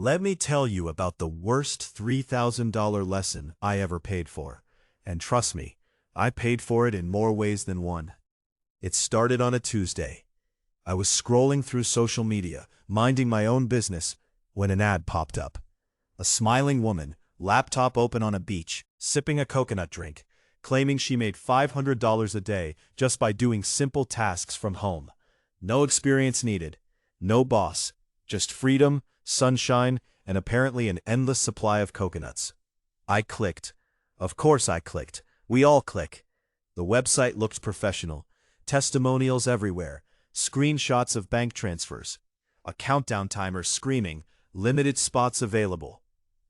Let me tell you about the worst $3,000 lesson I ever paid for. And trust me, I paid for it in more ways than one. It started on a Tuesday. I was scrolling through social media, minding my own business, when an ad popped up. A smiling woman, laptop open on a beach, sipping a coconut drink, claiming she made $500 a day just by doing simple tasks from home. No experience needed, no boss, just freedom, sunshine, and apparently an endless supply of coconuts. I clicked. Of course I clicked. We all click. The website looked professional. Testimonials everywhere. Screenshots of bank transfers. A countdown timer screaming, limited spots available.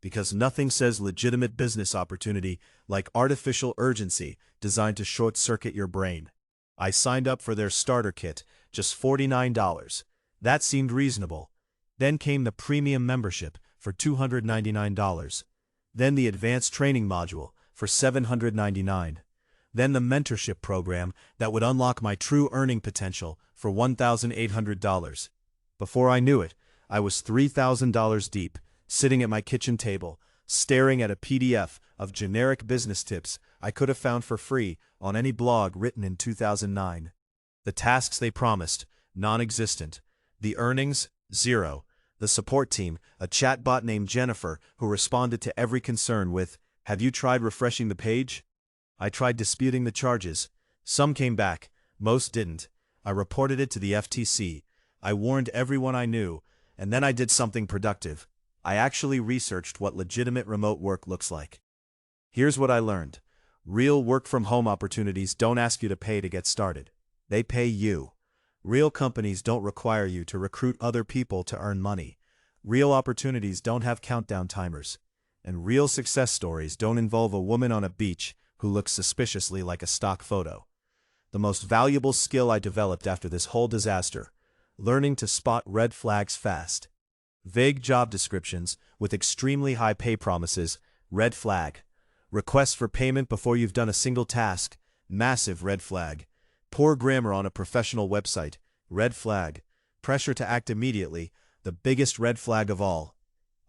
Because nothing says legitimate business opportunity like artificial urgency designed to short-circuit your brain. I signed up for their starter kit, just $49. That seemed reasonable. Then came the premium membership for $299. Then the advanced training module for $799. Then the mentorship program that would unlock my true earning potential for $1,800. Before I knew it, I was $3,000 deep, sitting at my kitchen table, staring at a PDF of generic business tips I could have found for free on any blog written in 2009. The tasks they promised, non-existent. The earnings, zero. The support team, a chatbot named Jennifer who responded to every concern with, "Have you tried refreshing the page?" I tried disputing the charges. Some came back, most didn't. I reported it to the FTC. I warned everyone I knew, and then I did something productive. I actually researched what legitimate remote work looks like. Here's what I learned. Real work-from-home opportunities don't ask you to pay to get started. They pay you. Real companies don't require you to recruit other people to earn money. Real opportunities don't have countdown timers. And real success stories don't involve a woman on a beach who looks suspiciously like a stock photo. The most valuable skill I developed after this whole disaster: learning to spot red flags fast. Vague job descriptions with extremely high pay promises, red flag. Requests for payment before you've done a single task, massive red flag. Poor grammar on a professional website, red flag. Pressure to act immediately, the biggest red flag of all.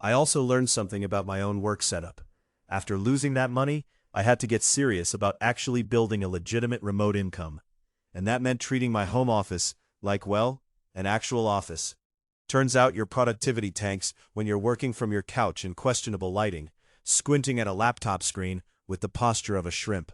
I also learned something about my own work setup. After losing that money, I had to get serious about actually building a legitimate remote income. And that meant treating my home office like, well, an actual office. Turns out your productivity tanks when you're working from your couch in questionable lighting, squinting at a laptop screen with the posture of a shrimp.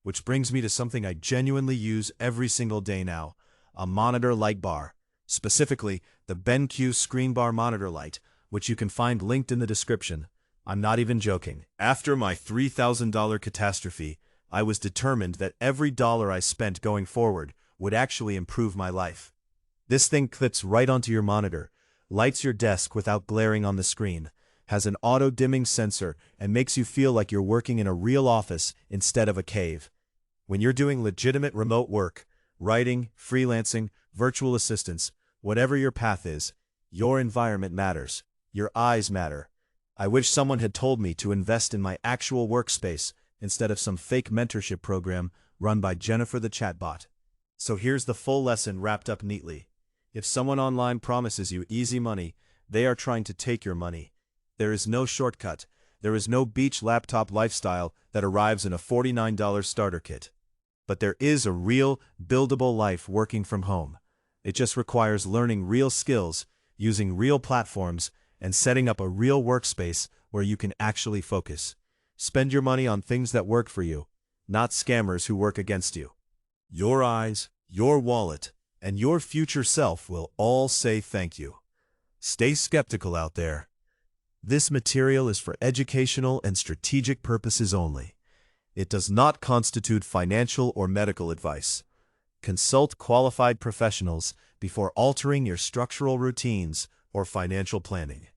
Which brings me to something I genuinely use every single day now, a monitor light bar. Specifically, the BenQ Screen Bar Monitor Light, which you can find linked in the description. I'm not even joking. After my $3,000 catastrophe, I was determined that every dollar I spent going forward would actually improve my life. This thing clips right onto your monitor, lights your desk without glaring on the screen, has an auto-dimming sensor, and makes you feel like you're working in a real office instead of a cave. When you're doing legitimate remote work, writing, freelancing, virtual assistants, whatever your path is, your environment matters. Your eyes matter. I wish someone had told me to invest in my actual workspace instead of some fake mentorship program run by Jennifer the chatbot. So here's the full lesson wrapped up neatly. If someone online promises you easy money, they are trying to take your money. There is no shortcut. There is no beach laptop lifestyle that arrives in a $49 starter kit. But there is a real, buildable life working from home. It just requires learning real skills, using real platforms, and setting up a real workspace where you can actually focus. Spend your money on things that work for you, not scammers who work against you. Your eyes, your wallet, and your future self will all say thank you. Stay skeptical out there. This material is for educational and strategic purposes only. It does not constitute financial or medical advice. Consult qualified professionals before altering your structural routines or financial planning.